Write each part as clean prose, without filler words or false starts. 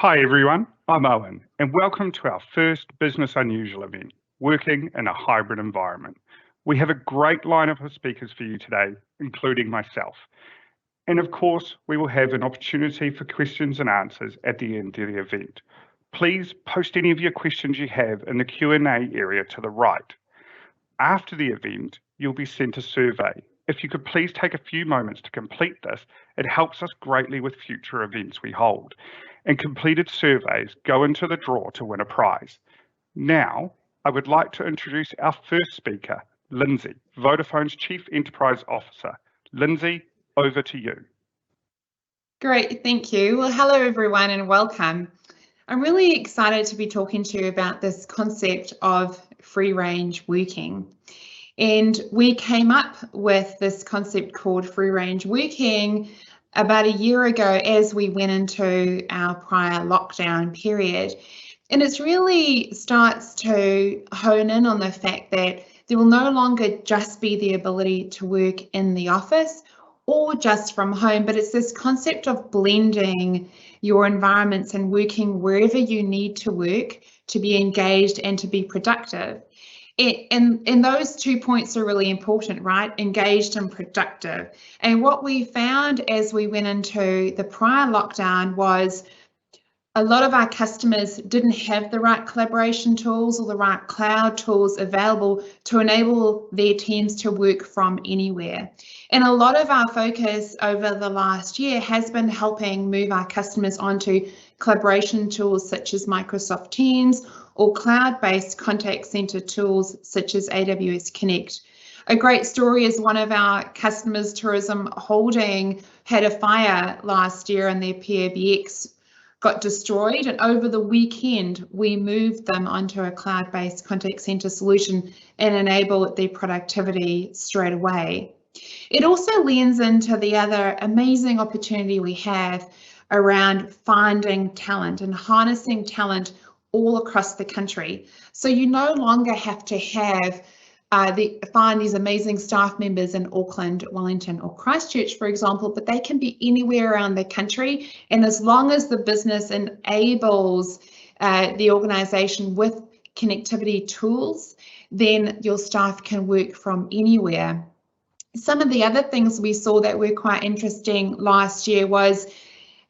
Hi everyone, I'm Owen and welcome to our first Business Unusual event, Working in a Hybrid Environment. We have a great lineup of speakers for you today, including myself. And of course, we will have an opportunity for questions and answers at the end of the event. Please post any of your questions you have in the Q&A area to the right. After the event, you'll be sent a survey. If you could please take a few moments to complete this, it helps us greatly with future events we hold. And completed surveys go into the draw to win a prize. Now, I would like to introduce our first speaker, Lindsay, Vodafone's Chief Enterprise Officer. Lindsay, over to you. Great, thank you. Well, hello everyone and welcome. I'm really excited to be talking to you about this concept of free range working. And we came up with this concept called free range working about a year ago as we went into our prior lockdown period. And it really starts to hone in on the fact that there will no longer just be the ability to work in the office or just from home, but it's this concept of blending your environments and working wherever you need to work to be engaged and to be productive. And those 2 points are really important, right? Engaged and productive. And what we found as we went into the prior lockdown was a lot of our customers didn't have the right collaboration tools or the right cloud tools available to enable their teams to work from anywhere. And a lot of our focus over the last year has been helping move our customers onto collaboration tools such as Microsoft Teams or cloud-based contact center tools such as AWS Connect. A great story is one of our customers, Tourism Holding, had a fire last year and their PBX got destroyed, and over the weekend we moved them onto a cloud-based contact center solution and enabled their productivity straight away. It also leans into the other amazing opportunity we have around finding talent and harnessing talent all across the country. So you no longer have to have find these amazing staff members in Auckland, Wellington or Christchurch, for example, but they can be anywhere around the country. And as long as the business enables the organisation with connectivity tools, then your staff can work from anywhere. Some of the other things we saw that were quite interesting last year was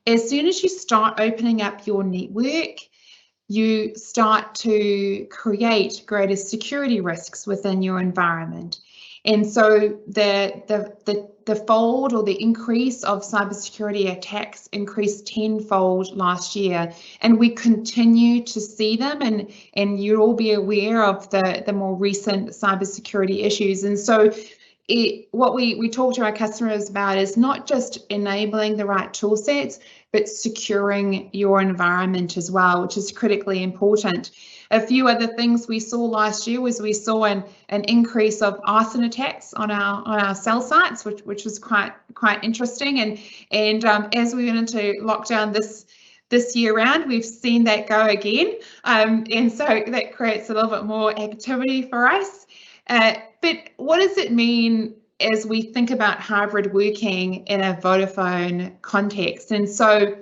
as soon as you start opening up your network, you start to create greater security risks within your environment. And so the fold or the increase of cybersecurity attacks increased tenfold last year, and we continue to see them, and you'll all be aware of the more recent cybersecurity issues. And so what we talk to our customers about is not just enabling the right tool sets, but securing your environment as well, which is critically important. A few other things we saw last year was we saw an increase of arson attacks on our cell sites, which was quite interesting. And as we went into lockdown this year round, we've seen that go again, and so that creates a little bit more activity for us. But what does it mean as we think about hybrid working in a Vodafone context? And so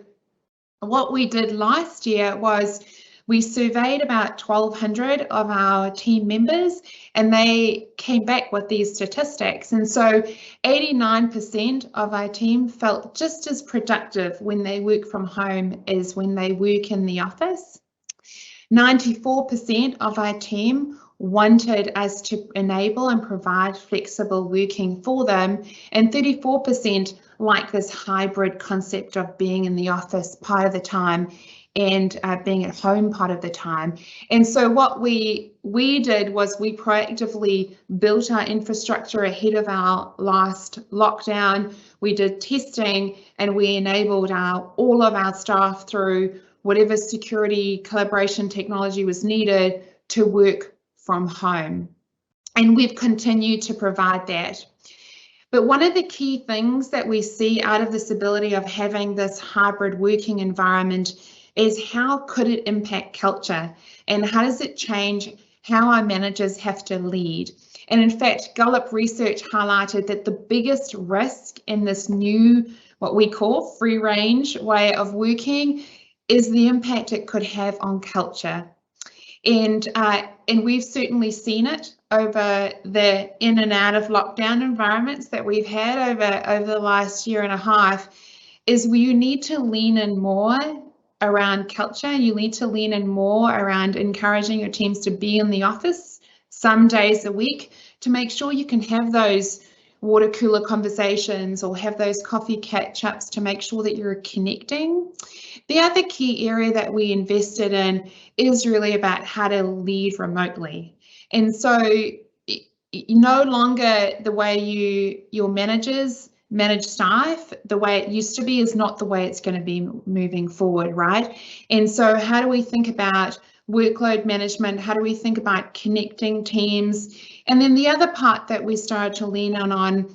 what we did last year was we surveyed about 1,200 of our team members, and they came back with these statistics. And so 89% of our team felt just as productive when they work from home as when they work in the office. 94% of our team wanted us to enable and provide flexible working for them, and 34% like this hybrid concept of being in the office part of the time and being at home part of the time. And so what we did was we proactively built our infrastructure ahead of our last lockdown. We did testing and we enabled all of our staff through whatever security collaboration technology was needed to work from home, and we've continued to provide that. But one of the key things that we see out of this ability of having this hybrid working environment is how could it impact culture, and how does it change how our managers have to lead? And in fact, Gallup research highlighted that the biggest risk in this new, what we call free range way of working, is the impact it could have on culture. And we've certainly seen it over the in and out of lockdown environments that we've had over the last year and a half, is where you need to lean in more around culture. You need to lean in more around encouraging your teams to be in the office some days a week to make sure you can have those water cooler conversations or have those coffee catch-ups to make sure that you're connecting. The other key area that we invested in is really about how to lead remotely. And so no longer the way your managers manage staff, the way it used to be is not the way it's going to be moving forward, right? And so how do we think about workload management? How do we think about connecting teams? And then the other part that we started to lean on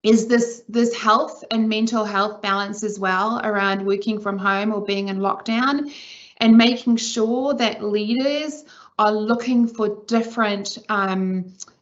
is this health and mental health balance as well around working from home or being in lockdown, and making sure that leaders are looking for different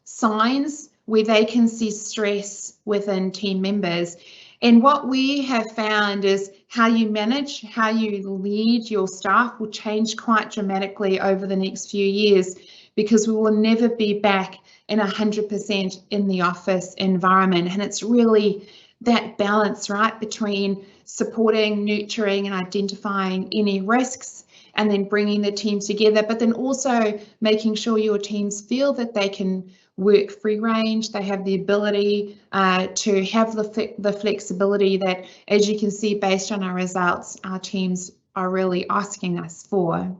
signs where they can see stress within team members. And what we have found is how you manage, how you lead your staff will change quite dramatically over the next few years, because we will never be back in 100% in the office environment. And it's really that balance, right, between supporting, nurturing and identifying any risks and then bringing the team together, but then also making sure your teams feel that they can work free range, they have the ability to have the flexibility that, as you can see based on our results, our teams are really asking us for.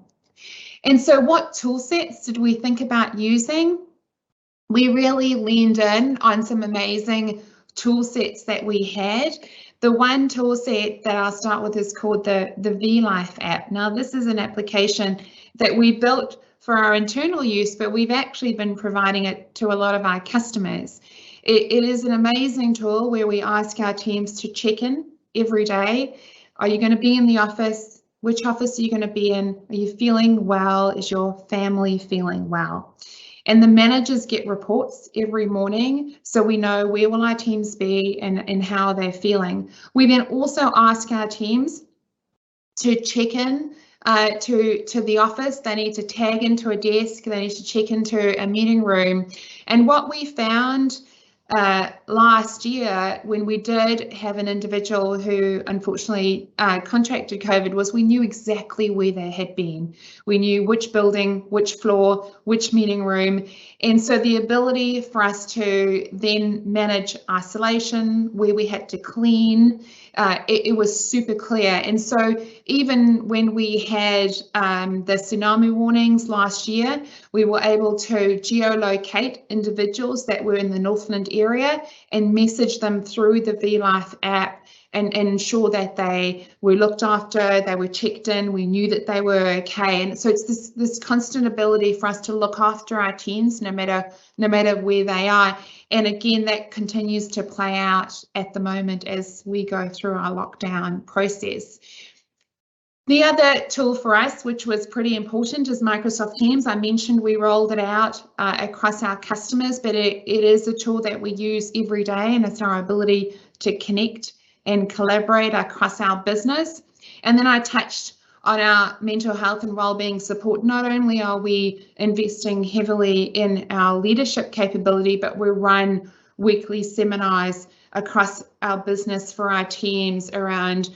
And so what tool sets did we think about using? We really leaned in on some amazing tool sets that we had. The one tool set that I'll start with is called the VLife app. Now, this is an application that we built for our internal use, but we've actually been providing it to a lot of our customers. It is an amazing tool where we ask our teams to check in every day. Are you going to be in the office? Which office are you going to be in? Are you feeling well? Is your family feeling well? And the managers get reports every morning, so we know where will our teams be and how they're feeling. We then also ask our teams to check in to the office. They need to tag into a desk, they need to check into a meeting room. And what we found last year, when we did have an individual who unfortunately contracted COVID, was we knew exactly where they had been. We knew which building, which floor, which meeting room. And so the ability for us to then manage isolation, where we had to clean, it was super clear. And so even when we had the tsunami warnings last year, we were able to geolocate individuals that were in the Northland area and message them through the VLife app and ensure that they were looked after, they were checked in, we knew that they were okay. And so it's this constant ability for us to look after our teams no matter where they are. And again, that continues to play out at the moment as we go through our lockdown process. The other tool for us, which was pretty important, is Microsoft Teams. I mentioned we rolled it out across our customers, but it is a tool that we use every day, and it's our ability to connect and collaborate across our business. And then I touched on our mental health and wellbeing support. Not only are we investing heavily in our leadership capability, but we run weekly seminars across our business for our teams around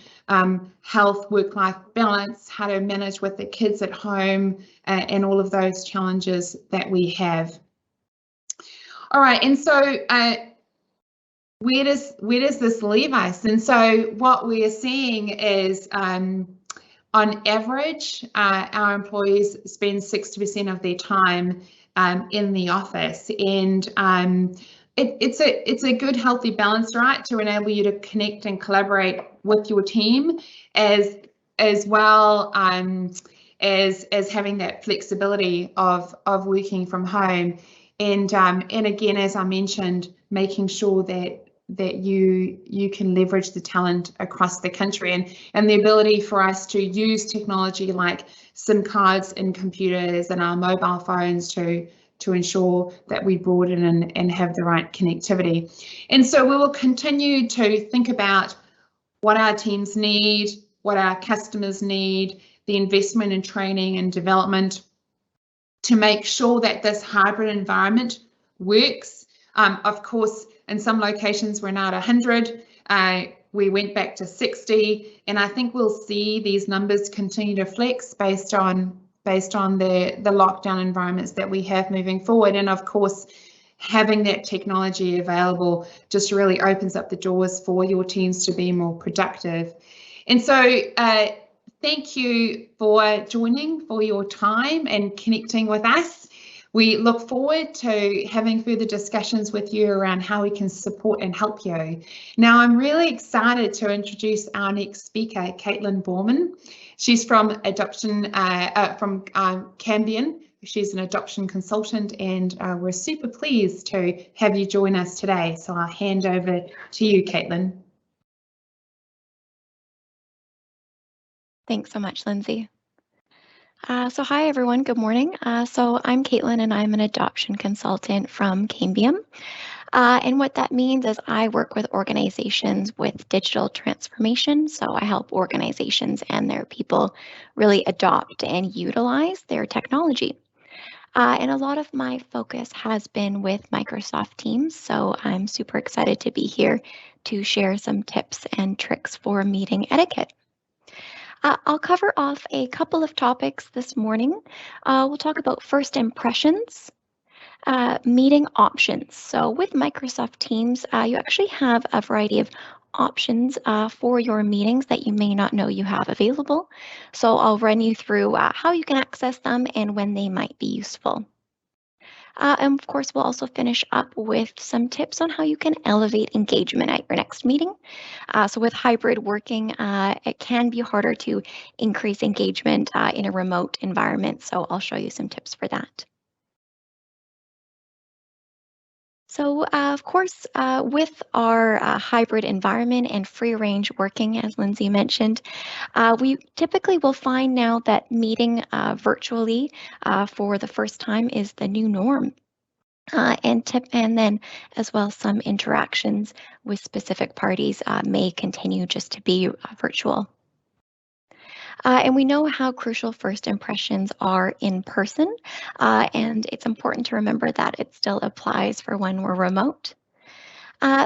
health, work-life balance, how to manage with the kids at home, and all of those challenges that we have. All right, and so where does this leave us? And so what we are seeing is on average, our employees spend 60% of their time in the office, and it's a good, healthy balance, right, to enable you to connect and collaborate with your team, as well as having that flexibility of working from home, and again, as I mentioned, making sure that you can leverage the talent across the country, and the ability for us to use technology like SIM cards and computers and our mobile phones to ensure that we broaden and have the right connectivity. And so we will continue to think about what our teams need, what our customers need, the investment in training and development to make sure that this hybrid environment works. Of course, in some locations we're now at 100. We went back to 60, and I think we'll see these numbers continue to flex based on the lockdown environments that we have moving forward. And of course, having that technology available just really opens up the doors for your teams to be more productive. And so thank you for joining, for your time and connecting with us. We look forward to having further discussions with you around how we can support and help you. Now, I'm really excited to introduce our next speaker, Caitlin Borman. She's from Cambion. She's an adoption consultant, and we're super pleased to have you join us today. So I'll hand over to you, Caitlin. Thanks so much, Lindsay. So hi, everyone. Good morning. So I'm Caitlin, and I'm an adoption consultant from Cambium. And what that means is I work with organizations with digital transformation. So I help organizations and their people really adopt and utilize their technology. And a lot of my focus has been with Microsoft Teams. So I'm super excited to be here to share some tips and tricks for meeting etiquette. I'll cover off a couple of topics this morning. We'll talk about first impressions, meeting options. So with Microsoft Teams, you actually have a variety of options for your meetings that you may not know you have available. So I'll run you through how you can access them and when they might be useful. And of course, we'll also finish up with some tips on how you can elevate engagement at your next meeting. So with hybrid working, it can be harder to increase engagement in a remote environment. So I'll show you some tips for that. So of course, with our hybrid environment and free range working, as Lindsay mentioned, we typically will find now that meeting virtually for the first time is the new norm. And then as well, some interactions with specific parties may continue just to be virtual. And we know how crucial first impressions are in person, and it's important to remember that it still applies for when we're remote.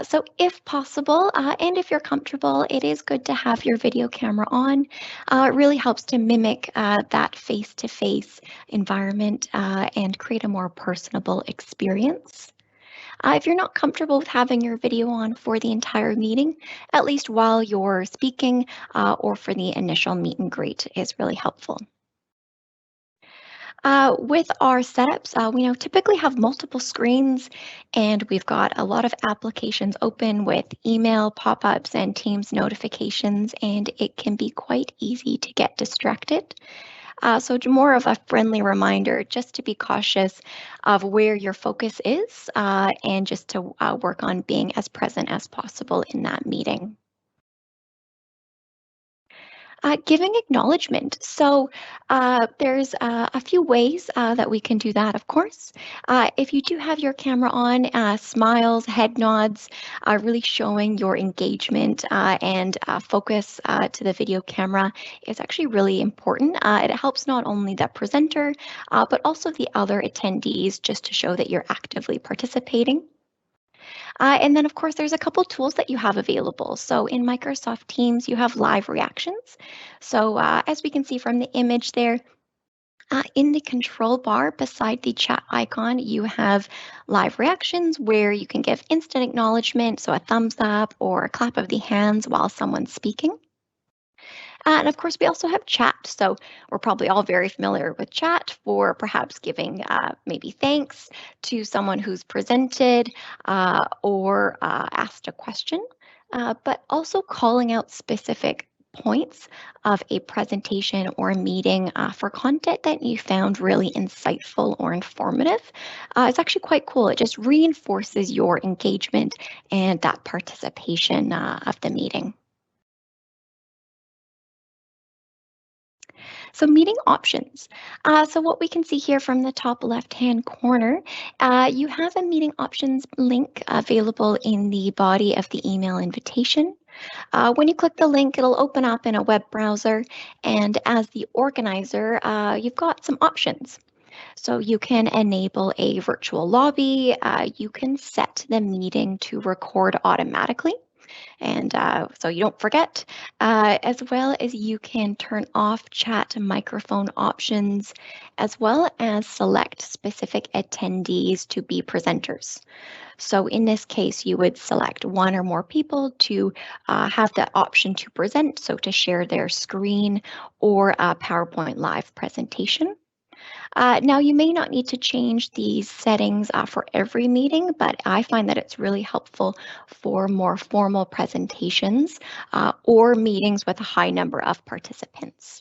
So if possible, and if you're comfortable, it is good to have your video camera on. It really helps to mimic that face-to-face environment and create a more personable experience. If you're not comfortable with having your video on for the entire meeting, at least while you're speaking or for the initial meet and greet is really helpful. With our setups, we typically have multiple screens, and we've got a lot of applications open with email pop-ups and Teams notifications, and it can be quite easy to get distracted. So more of a friendly reminder just to be cautious of where your focus is and just to work on being as present as possible in that meeting. Giving acknowledgement. So there's a few ways that we can do that, of course. If you do have your camera on, smiles, head nods, really showing your engagement and focus to the video camera is actually really important. It helps not only the presenter, but also the other attendees just to show that you're actively participating. And then, of course, there's a couple tools that you have available. So in Microsoft Teams, you have live reactions. So as we can see from the image there, in the control bar beside the chat icon, you have live reactions where you can give instant acknowledgement, so a thumbs up or a clap of the hands while someone's speaking. And of course, we also have chat. So we're probably all very familiar with chat for perhaps giving maybe thanks to someone who's presented or asked a question, but also calling out specific points of a presentation or a meeting for content that you found really insightful or informative. It's actually quite cool. It just reinforces your engagement and that participation of the meeting. So meeting options. So what we can see here from the top left-hand corner, you have a meeting options link available in the body of the email invitation. When you click the link, it'll open up in a web browser, and as the organizer, you've got some options. So you can enable a virtual lobby, you can set the meeting to record automatically, and so you don't forget, as well as you can turn off chat and microphone options, as well as select specific attendees to be presenters. So in this case, you would select one or more people to have the option to present, so to share their screen or a PowerPoint live presentation. Now, you may not need to change these settings for every meeting, but I find that it's really helpful for more formal presentations or meetings with a high number of participants.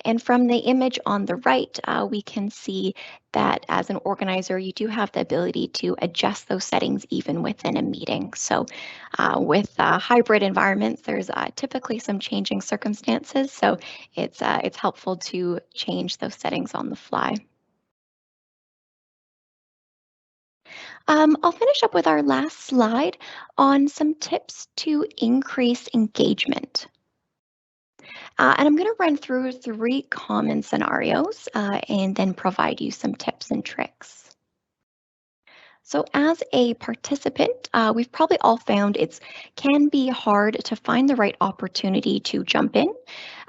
And from the image on the right, we can see that as an organizer, you do have the ability to adjust those settings even within a meeting. So with hybrid environments, there's typically some changing circumstances. So it's helpful to change those settings on the fly. I'll finish up with our last slide on some tips to increase engagement. And I'm going to run through 3 common scenarios and then provide you some tips and tricks. So as a participant, we've probably all found it can be hard to find the right opportunity to jump in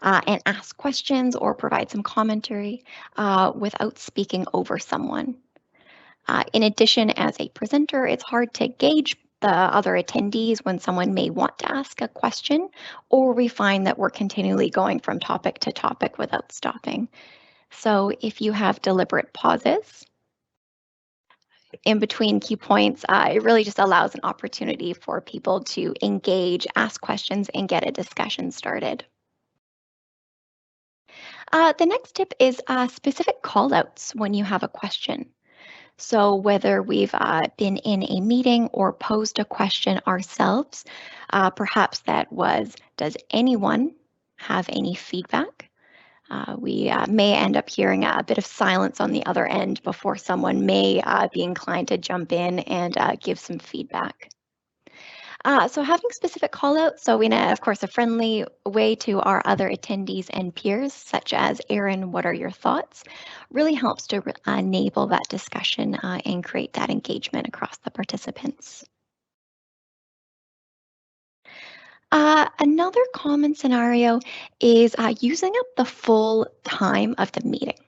and ask questions or provide some commentary without speaking over someone. In addition, as a presenter, it's hard to gauge the other attendees when someone may want to ask a question, or we find that we're continually going from topic to topic without stopping. So if you have deliberate pauses in between key points, it really just allows an opportunity for people to engage, ask questions, and get a discussion started. The next tip is specific callouts when you have a question. So whether we've been in a meeting or posed a question ourselves, perhaps that was, does anyone have any feedback? We may end up hearing a bit of silence on the other end before someone may be inclined to jump in and give some feedback. So having specific callouts, so in of course, a friendly way to our other attendees and peers, such as, Erin, what are your thoughts, really helps to enable that discussion and create that engagement across the participants. Another common scenario is using up the full time of the meeting.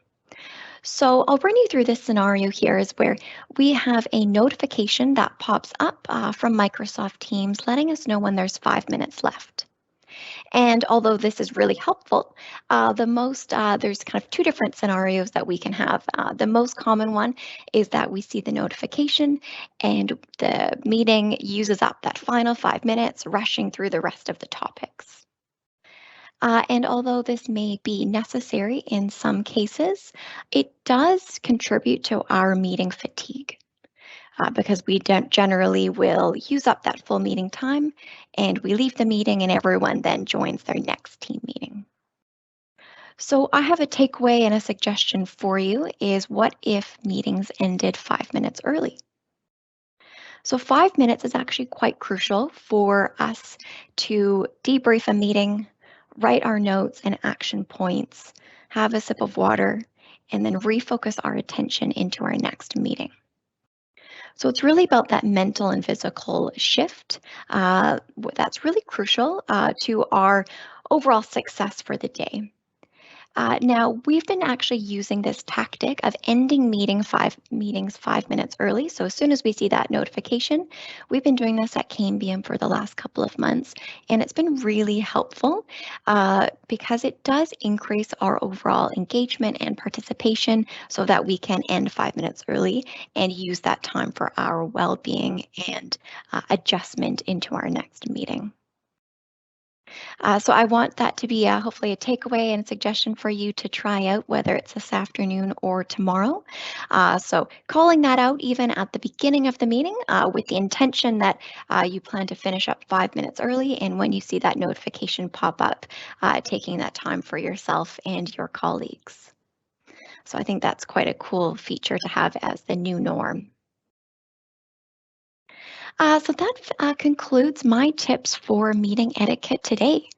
So I'll run you through this scenario here is where we have a notification that pops up from Microsoft Teams letting us know when there's 5 minutes left. And although this is really helpful, there's kind of 2 different scenarios that we can have. The most common one is that we see the notification and the meeting uses up that final 5 minutes, rushing through the rest of the topics. And although this may be necessary in some cases, it does contribute to our meeting fatigue because we generally will use up that full meeting time and we leave the meeting and everyone then joins their next team meeting. So I have a takeaway and a suggestion for you is what if meetings ended 5 minutes early? So 5 minutes is actually quite crucial for us to debrief a meeting, write our notes and action points, have a sip of water, and then refocus our attention into our next meeting. So it's really about that mental and physical shift that's really crucial to our overall success for the day. Now, we've been actually using this tactic of ending meetings 5 minutes early. So as soon as we see that notification, we've been doing this at Cambium for the last couple of months, and it's been really helpful because it does increase our overall engagement and participation so that we can end 5 minutes early and use that time for our well-being and adjustment into our next meeting. So I want that to be hopefully a takeaway and a suggestion for you to try out, whether it's this afternoon or tomorrow. So calling that out even at the beginning of the meeting with the intention that you plan to finish up 5 minutes early, and when you see that notification pop up, taking that time for yourself and your colleagues. So I think that's quite a cool feature to have as the new norm. So that concludes my tips for meeting etiquette today.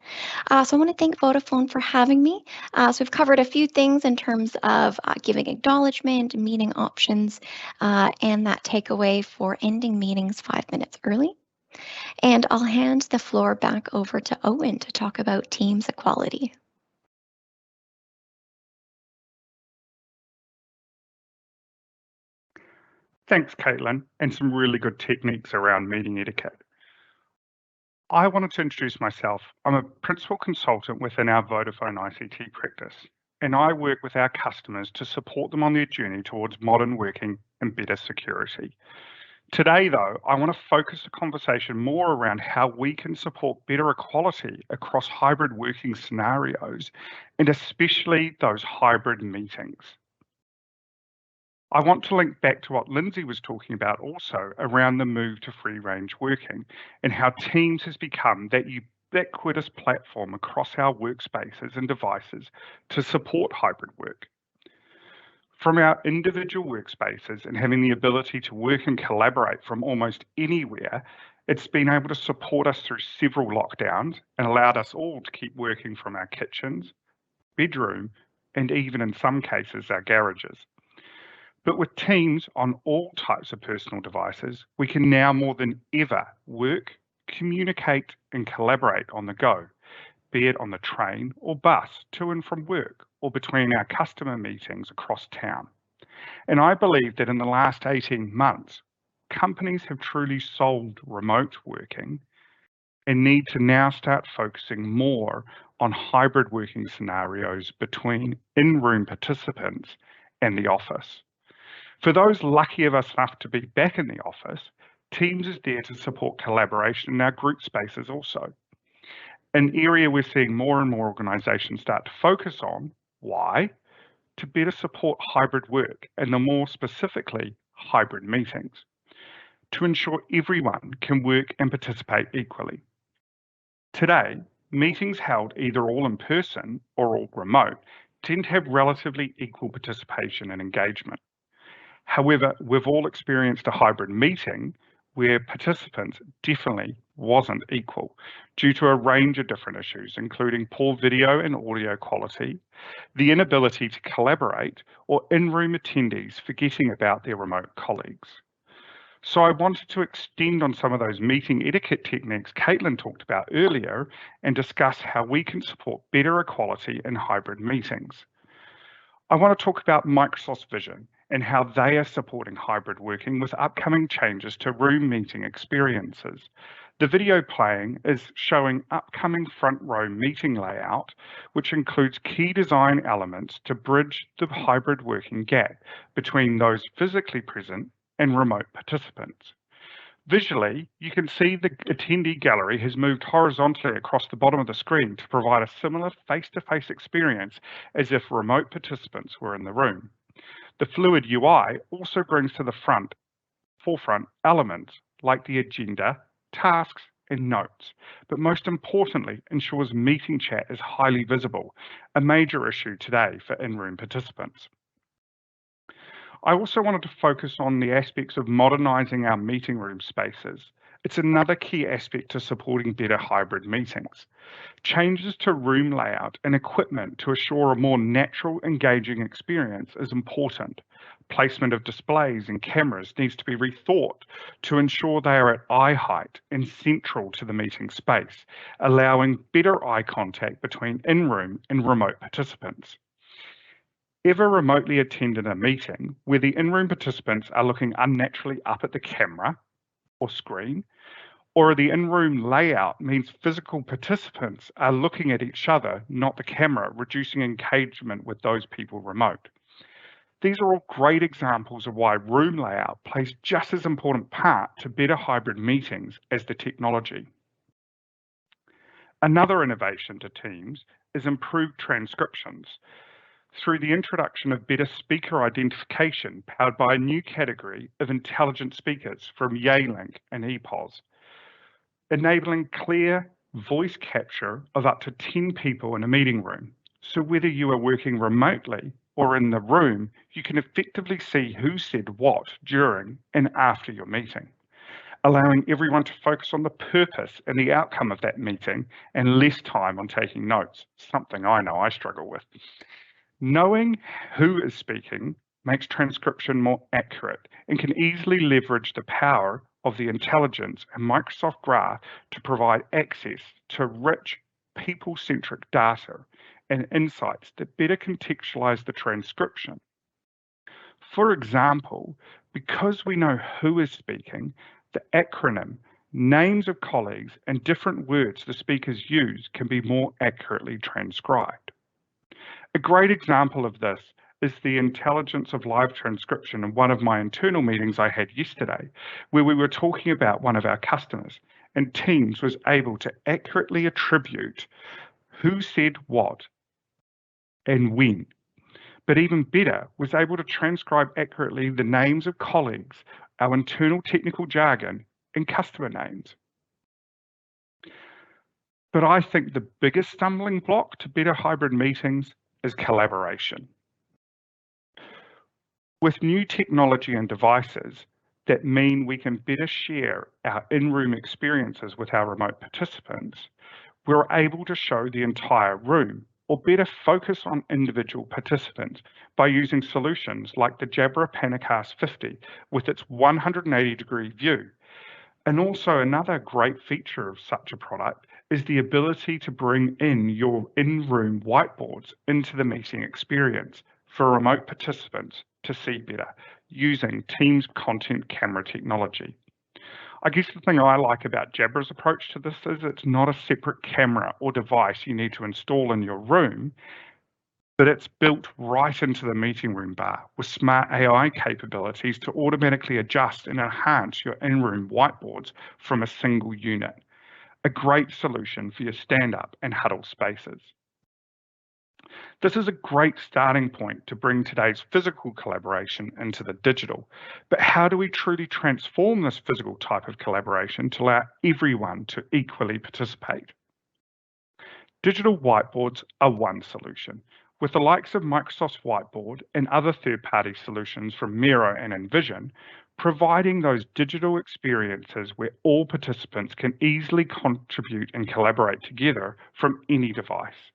So I want to thank Vodafone for having me. So we've covered a few things in terms of giving acknowledgement, meeting options, and that takeaway for ending meetings 5 minutes early. And I'll hand the floor back over to Owen to talk about Teams equality. Thanks, Caitlin, and some really good techniques around meeting etiquette. I wanted to introduce myself. I'm a principal consultant within our Vodafone ICT practice, and I work with our customers to support them on their journey towards modern working and better security. Today, though, I want to focus the conversation more around how we can support better equality across hybrid working scenarios, and especially those hybrid meetings. I want to link back to what Lindsay was talking about also around the move to free range working and how Teams has become that ubiquitous platform across our workspaces and devices to support hybrid work. From our individual workspaces and having the ability to work and collaborate from almost anywhere, it's been able to support us through several lockdowns and allowed us all to keep working from our kitchens, bedroom, and even in some cases, our garages. But with Teams on all types of personal devices, we can now more than ever work, communicate, and collaborate on the go, be it on the train or bus to and from work or between our customer meetings across town. And I believe that in the last 18 months, companies have truly solved remote working and need to now start focusing more on hybrid working scenarios between in-room participants and the office. For those lucky of us enough to be back in the office, Teams is there to support collaboration in our group spaces also. An area we're seeing more and more organisations start to focus on. Why? To better support hybrid work and more specifically, hybrid meetings, to ensure everyone can work and participate equally. Today, meetings held either all in person or all remote tend to have relatively equal participation and engagement. However, we've all experienced a hybrid meeting where participants definitely wasn't equal due to a range of different issues, including poor video and audio quality, the inability to collaborate, or in-room attendees forgetting about their remote colleagues. So I wanted to extend on some of those meeting etiquette techniques Caitlin talked about earlier and discuss how we can support better equality in hybrid meetings. I want to talk about Microsoft's vision and how they are supporting hybrid working with upcoming changes to room meeting experiences. The video playing is showing upcoming front row meeting layout, which includes key design elements to bridge the hybrid working gap between those physically present and remote participants. Visually, you can see the attendee gallery has moved horizontally across the bottom of the screen to provide a similar face-to-face experience as if remote participants were in the room. The fluid UI also brings to the forefront elements like the agenda, tasks, and notes, but most importantly, ensures meeting chat is highly visible, a major issue today for in-room participants. I also wanted to focus on the aspects of modernising our meeting room spaces. It's another key aspect to supporting better hybrid meetings. Changes to room layout and equipment to assure a more natural, engaging experience is important. Placement of displays and cameras needs to be rethought to ensure they are at eye height and central to the meeting space, allowing better eye contact between in-room and remote participants. Ever remotely attended a meeting where the in-room participants are looking unnaturally up at the camera or screen, or the in-room layout means physical participants are looking at each other, not the camera, reducing engagement with those people remote. These are all great examples of why room layout plays just as important part to better hybrid meetings as the technology. Another innovation to Teams is improved transcriptions through the introduction of better speaker identification powered by a new category of intelligent speakers from Yealink and EPOS, enabling clear voice capture of up to 10 people in a meeting room. So whether you are working remotely or in the room, you can effectively see who said what during and after your meeting. allowing everyone to focus on the purpose and the outcome of that meeting and less time on taking notes, something I know I struggle with. Knowing who is speaking makes transcription more accurate and can easily leverage the power of the intelligence and Microsoft Graph to provide access to rich, people-centric data and insights that better contextualize the transcription. For example, because we know who is speaking, the acronym, names of colleagues, and different words the speakers use can be more accurately transcribed. A great example of this is the intelligence of live transcription in one of my internal meetings I had yesterday, where we were talking about one of our customers, and Teams was able to accurately attribute who said what and when. But even better, was able to transcribe accurately the names of colleagues, our internal technical jargon, and customer names. But I think the biggest stumbling block to better hybrid meetings is collaboration. With new technology and devices that mean we can better share our in-room experiences with our remote participants, we're able to show the entire room or better focus on individual participants by using solutions like the Jabra Panacast 50 with its 180-degree view. And also another great feature of such a product is the ability to bring in your in-room whiteboards into the meeting experience for remote participants to see better using Teams content camera technology. I guess the thing I like about Jabra's approach to this is it's not a separate camera or device you need to install in your room, but it's built right into the meeting room bar with smart AI capabilities to automatically adjust and enhance your in-room whiteboards from a single unit. A great solution for your stand-up and huddle spaces. This is a great starting point to bring today's physical collaboration into the digital. But how do we truly transform this physical type of collaboration to allow everyone to equally participate? Digital whiteboards are one solution, with the likes of Microsoft's Whiteboard and other third-party solutions from Miro and Envision, providing those digital experiences where all participants can easily contribute and collaborate together from any device.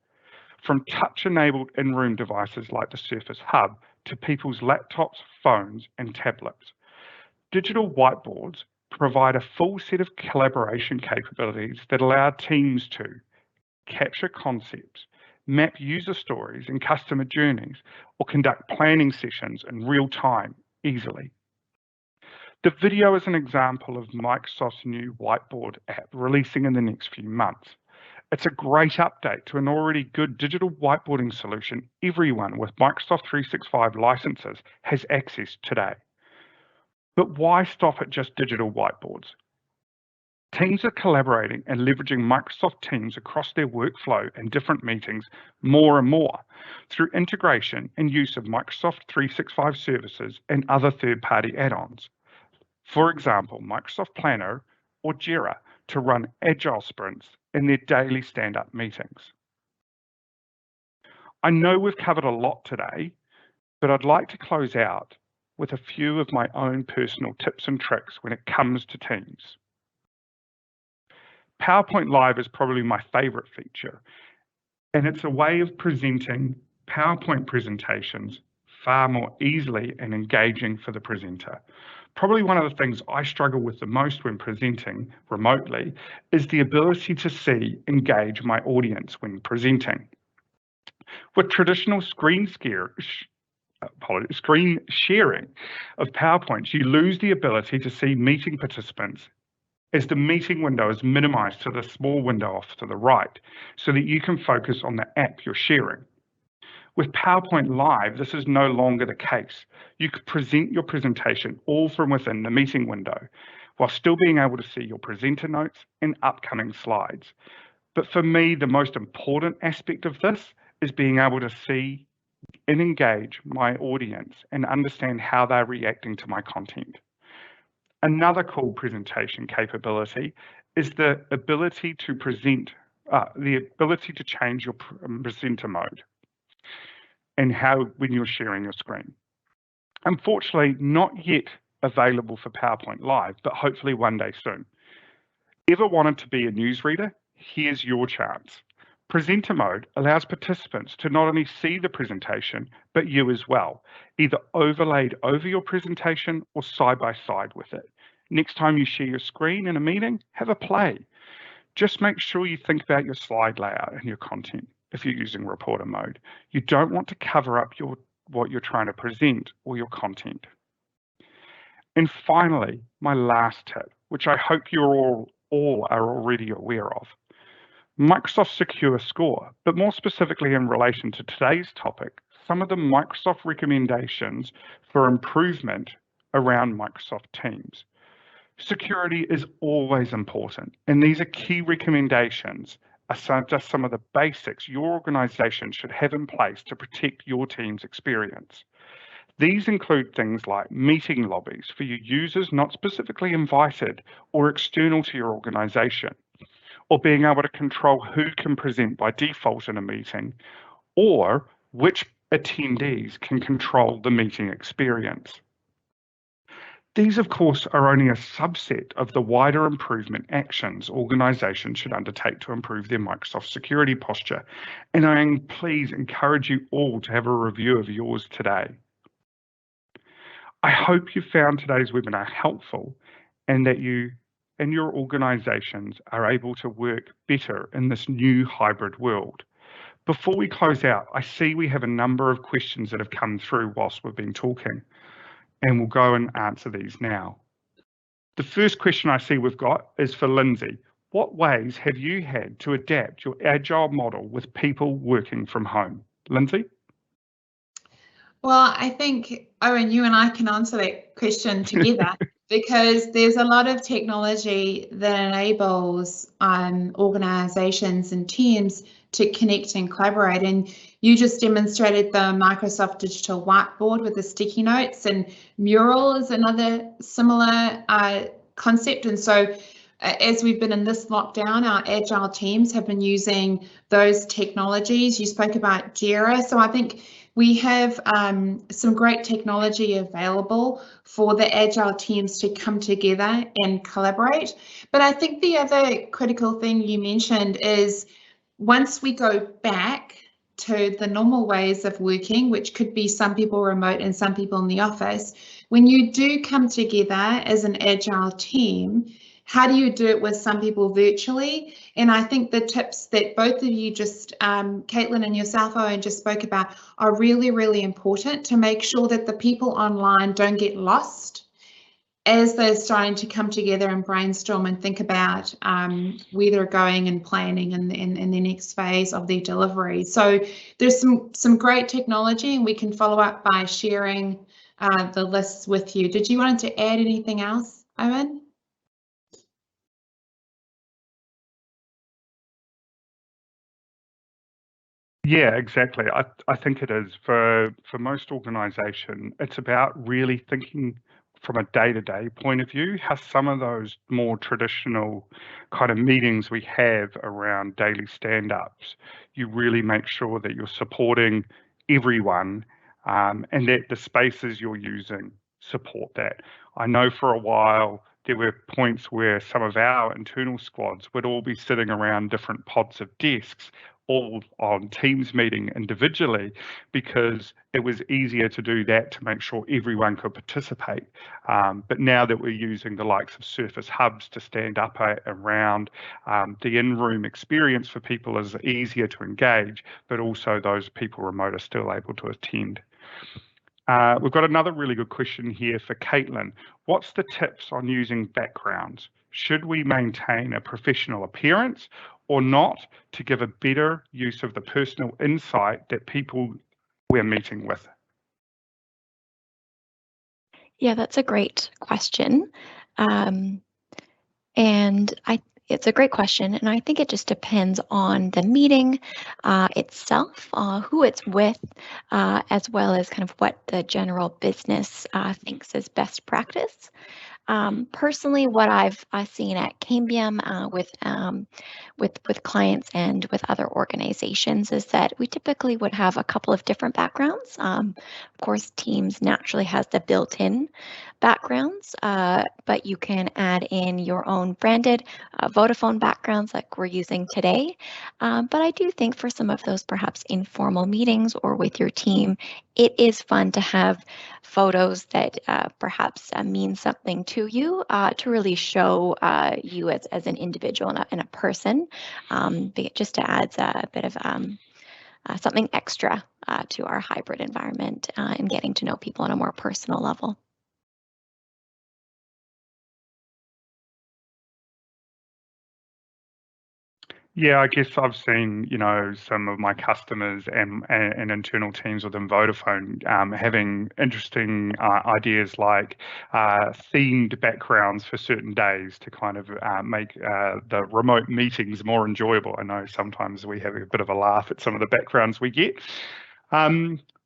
From touch-enabled in-room devices like the Surface Hub to people's laptops, phones, and tablets. Digital whiteboards provide a full set of collaboration capabilities that allow teams to capture concepts, map user stories and customer journeys, or conduct planning sessions in real time easily. The video is an example of Microsoft's new whiteboard app releasing in the next few months. It's a great update to an already good digital whiteboarding solution everyone with Microsoft 365 licenses has access today. But why stop at just digital whiteboards? Teams are collaborating and leveraging Microsoft Teams across their workflow and different meetings more and more through integration and use of Microsoft 365 services and other third-party add-ons. For example, Microsoft Planner or Jira to run agile sprints in their daily stand-up meetings. I know we've covered a lot today, but I'd like to close out with a few of my own personal tips and tricks when it comes to Teams. PowerPoint Live is probably my favorite feature, and it's a way of presenting PowerPoint presentations far more easily and engaging for the presenter. Probably one of the things I struggle with the most when presenting remotely is the ability to see, engage my audience when presenting. With traditional screen sharing of PowerPoints, you lose the ability to see meeting participants as the meeting window is minimized to the small window off to the right so that you can focus on the app you're sharing. With PowerPoint Live, this is no longer the case. You could present your presentation all from within the meeting window while still being able to see your presenter notes and upcoming slides. But for me, the most important aspect of this is being able to see and engage my audience and understand how they're reacting to my content. Another cool presentation capability is the ability to change your presenter mode and how when you're sharing your screen. Unfortunately, not yet available for PowerPoint Live, but hopefully one day soon. Ever wanted to be a newsreader? Here's your chance. Presenter mode allows participants to not only see the presentation, but you as well, either overlaid over your presentation or side by side with it. Next time you share your screen in a meeting, have a play. Just make sure you think about your slide layout and your content if you're using reporter mode. You don't want to cover up what you're trying to present or your content. And finally, my last tip, which I hope you all are already aware of, Microsoft Secure Score, but more specifically in relation to today's topic, some of the Microsoft recommendations for improvement around Microsoft Teams. Security is always important, and these are key recommendations, are just some of the basics your organization should have in place to protect your team's experience. These include things like meeting lobbies for your users not specifically invited or external to your organization, or being able to control who can present by default in a meeting, or which attendees can control the meeting experience. These, of course, are only a subset of the wider improvement actions organizations should undertake to improve their Microsoft security posture, and I please encourage you all to have a review of yours today. I hope you found today's webinar helpful and that you and your organizations are able to work better in this new hybrid world. Before we close out, I see we have a number of questions that have come through whilst we've been talking, and we'll go and answer these now. The first question I see we've got is for Lindsay. What ways have you had to adapt your agile model with people working from home? Lindsay? Well, I think, Owen, you and I can answer that question together because there's a lot of technology that enables organizations and teams to connect and collaborate. And you just demonstrated the Microsoft Digital Whiteboard with the sticky notes, and Mural is another similar concept. And so as we've been in this lockdown, our agile teams have been using those technologies. You spoke about Jira. So I think we have some great technology available for the agile teams to come together and collaborate. But I think the other critical thing you mentioned is once we go back to the normal ways of working, which could be some people remote and some people in the office, when you do come together as an agile team, how do you do it with some people virtually? And I think the tips that both of you just, Caitlin and yourself, Owen, just spoke about are really, really important to make sure that the people online don't get lost as they're starting to come together and brainstorm and think about where they're going and planning in the next phase of their delivery. So there's some great technology, and we can follow up by sharing the lists with you. Did you want to add anything else, Owen? Yeah, exactly. I think it is for most organization, it's about really thinking from a day-to-day point of view, how some of those more traditional kind of meetings we have around daily stand-ups, you really make sure that you're supporting everyone and that the spaces you're using support that. I know for a while there were points where some of our internal squads would all be sitting around different pods of desks, all on Teams meeting individually, because it was easier to do that to make sure everyone could participate. But now that we're using the likes of Surface Hubs to stand up around, the in-room experience for people is easier to engage, but also those people remote are still able to attend. We've got another really good question here for Caitlin. What's the tips on using backgrounds? Should we maintain a professional appearance or not to give a better use of the personal insight that people we're meeting with? Yeah, that's a great question. It's a great question, and I think it just depends on the meeting itself, who it's with, as well as kind of what the general business thinks is best practice. Personally, what I've seen at Cambium with clients and with other organizations is that we typically would have a couple of different backgrounds. Of course, Teams naturally has the built-in backgrounds, but you can add in your own branded Vodafone backgrounds like we're using today. But I do think for some of those perhaps informal meetings or with your team, it is fun to have photos that perhaps mean something to you to really show you as an individual and a person, just to add a bit of something extra to our hybrid environment and getting to know people on a more personal level. Yeah, I guess I've seen, some of my customers and internal teams within Vodafone having interesting ideas like themed backgrounds for certain days to kind of make the remote meetings more enjoyable. I know sometimes we have a bit of a laugh at some of the backgrounds we get.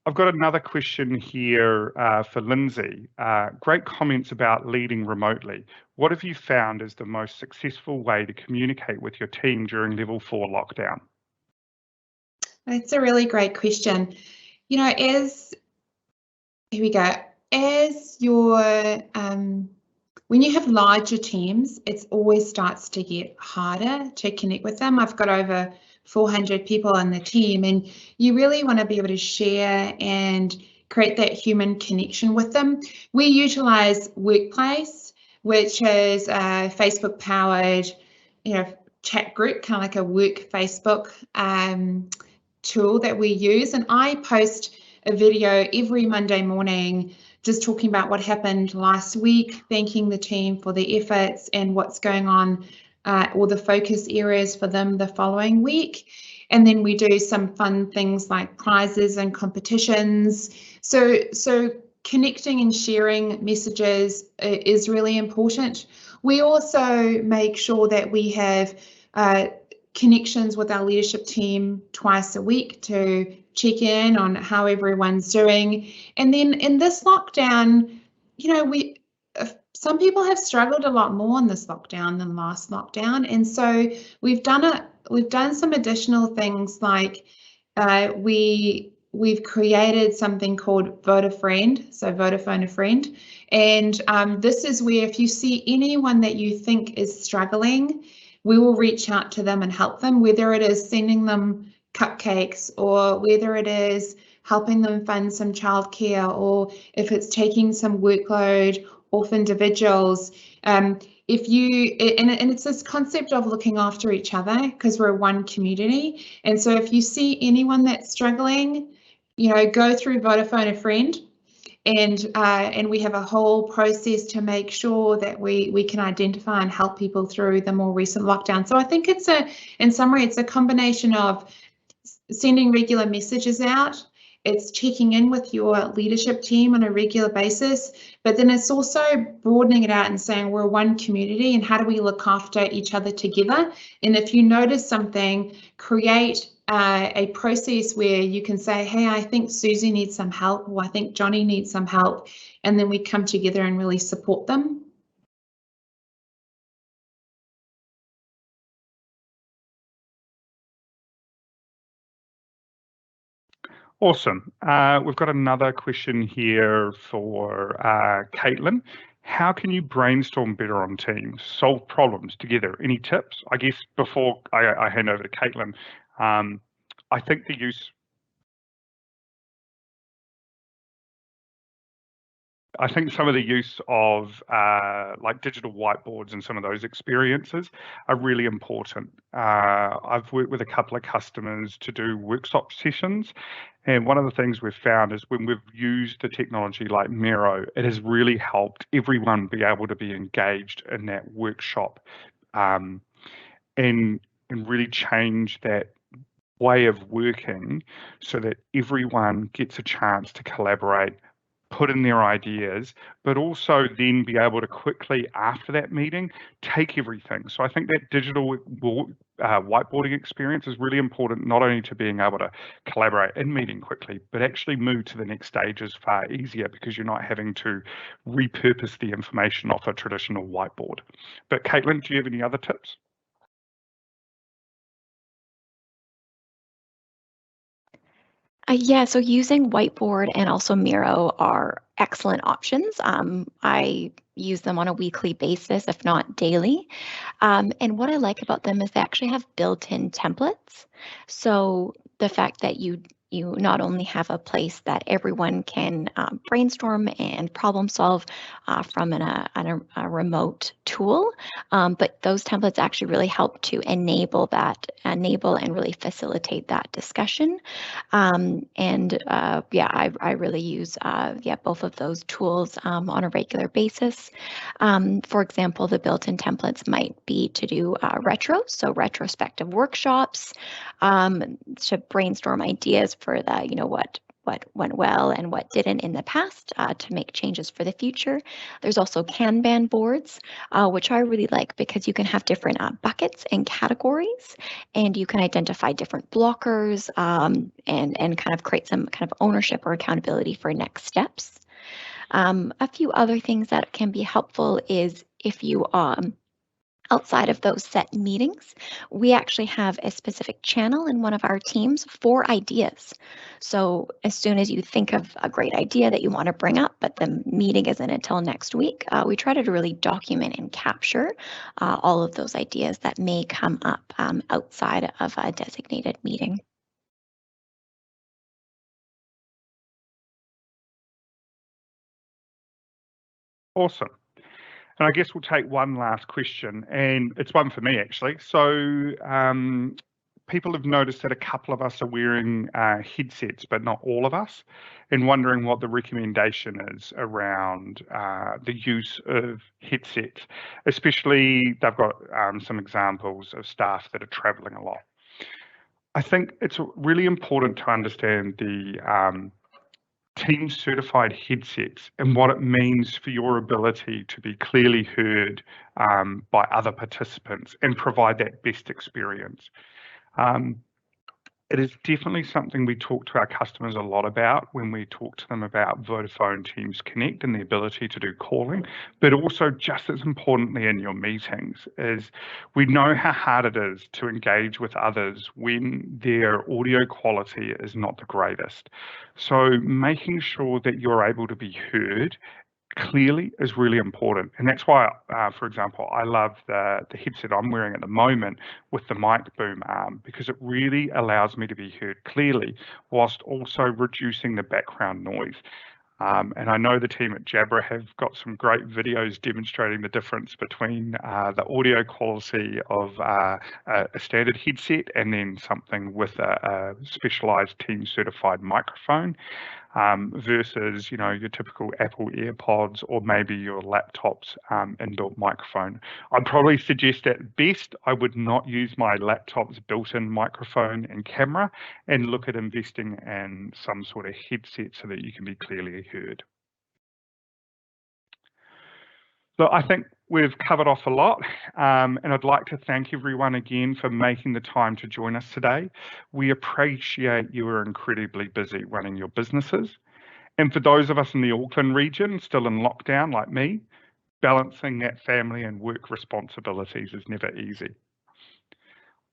I've got another question here for Lindsay. Great comments about leading remotely. What have you found is the most successful way to communicate with your team during level 4 lockdown? That's a really great question. Here we go. As when you have larger teams, it always starts to get harder to connect with them. I've got over 400 people on the team, and you really want to be able to share and create that human connection with them. We utilize Workplace, which is a Facebook-powered, chat group, kind of like a work Facebook tool that we use. And I post a video every Monday morning just talking about what happened last week, thanking the team for their efforts and what's going on, or the focus areas for them the following week. And then we do some fun things like prizes and competitions. So connecting and sharing messages is really important. We also make sure that we have connections with our leadership team twice a week to check in on how everyone's doing. And then in this lockdown, some people have struggled a lot more in this lockdown than last lockdown, and so we've done some additional things like we've created something called Vote a Friend, so Vodafone a Friend, and this is where if you see anyone that you think is struggling, we will reach out to them and help them, whether it is sending them cupcakes or whether it is helping them fund some childcare, or if it's taking some workload off individuals. And it's this concept of looking after each other because we're one community. And so if you see anyone that's struggling, go through Vodafone a Friend, and we have a whole process to make sure that we can identify and help people through the more recent lockdown. So I think in summary, it's a combination of sending regular messages out, it's checking in with your leadership team on a regular basis, but then it's also broadening it out and saying we're one community and how do we look after each other together. And if you notice something, create a process where you can say, hey, I think Susie needs some help, or I think Johnny needs some help, and then we come together and really support them. Awesome. We've got another question here for Caitlin. How can you brainstorm better on Teams, solve problems together? Any tips? I guess before I hand over to Caitlin, I think some of the use of like digital whiteboards and some of those experiences are really important. I've worked with a couple of customers to do workshop sessions, and one of the things we've found is when we've used the technology like Miro, it has really helped everyone be able to be engaged in that workshop and really change that way of working so that everyone gets a chance to collaborate put in their ideas, but also then be able to quickly, after that meeting, take everything. So I think that digital whiteboarding experience is really important, not only to being able to collaborate in meeting quickly, but actually move to the next stage is far easier because you're not having to repurpose the information off a traditional whiteboard. But Caitlin, do you have any other tips? Yeah, so using Whiteboard and also Miro are excellent options. I use them on a weekly basis, if not daily. And what I like about them is they actually have built-in templates. So the fact that you not only have a place that everyone can brainstorm and problem solve from a remote tool, but those templates actually really help to enable and really facilitate that discussion. I really use both of those tools on a regular basis. For example, the built-in templates might be to do so retrospective workshops, to brainstorm ideas for what went well and what didn't in the past, to make changes for the future. There's also Kanban boards, which I really like because you can have different buckets and categories, and you can identify different blockers, and kind of create some kind of ownership or accountability for next steps. A few other things that can be helpful is if you outside of those set meetings, we actually have a specific channel in one of our teams for ideas. So as soon as you think of a great idea that you want to bring up, but the meeting isn't until next week, we try to really document and capture all of those ideas that may come up outside of a designated meeting. Awesome. And I guess we'll take one last question, and it's one for me actually. So people have noticed that a couple of us are wearing headsets, but not all of us, and wondering what the recommendation is around the use of headsets. Especially, they've got some examples of staff that are traveling a lot. I think it's really important to understand the team certified headsets and what it means for your ability to be clearly heard by other participants and provide that best experience. It is definitely something we talk to our customers a lot about when we talk to them about Vodafone Teams Connect and the ability to do calling, but also just as importantly in your meetings is we know how hard it is to engage with others when their audio quality is not the greatest. So making sure that you're able to be heard clearly is really important. And that's why, for example, I love the headset I'm wearing at the moment with the mic boom arm, because it really allows me to be heard clearly whilst also reducing the background noise. And I know the team at Jabra have got some great videos demonstrating the difference between the audio quality of a standard headset and then something with a specialized team certified microphone. Versus, your typical Apple AirPods or maybe your laptop's inbuilt microphone. I'd probably suggest at best I would not use my laptop's built-in microphone and camera and look at investing in some sort of headset so that you can be clearly heard. So I think we've covered off a lot, and I'd like to thank everyone again for making the time to join us today. We appreciate you are incredibly busy running your businesses. And for those of us in the Auckland region still in lockdown like me, balancing that family and work responsibilities is never easy.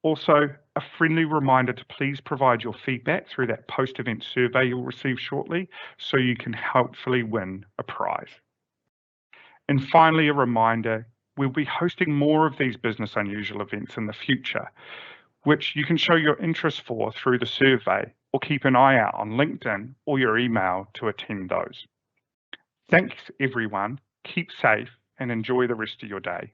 Also, a friendly reminder to please provide your feedback through that post-event survey you'll receive shortly so you can hopefully win a prize. And finally, a reminder, we'll be hosting more of these Business Unusual events in the future, which you can show your interest for through the survey or keep an eye out on LinkedIn or your email to attend those. Thanks, everyone. Keep safe and enjoy the rest of your day.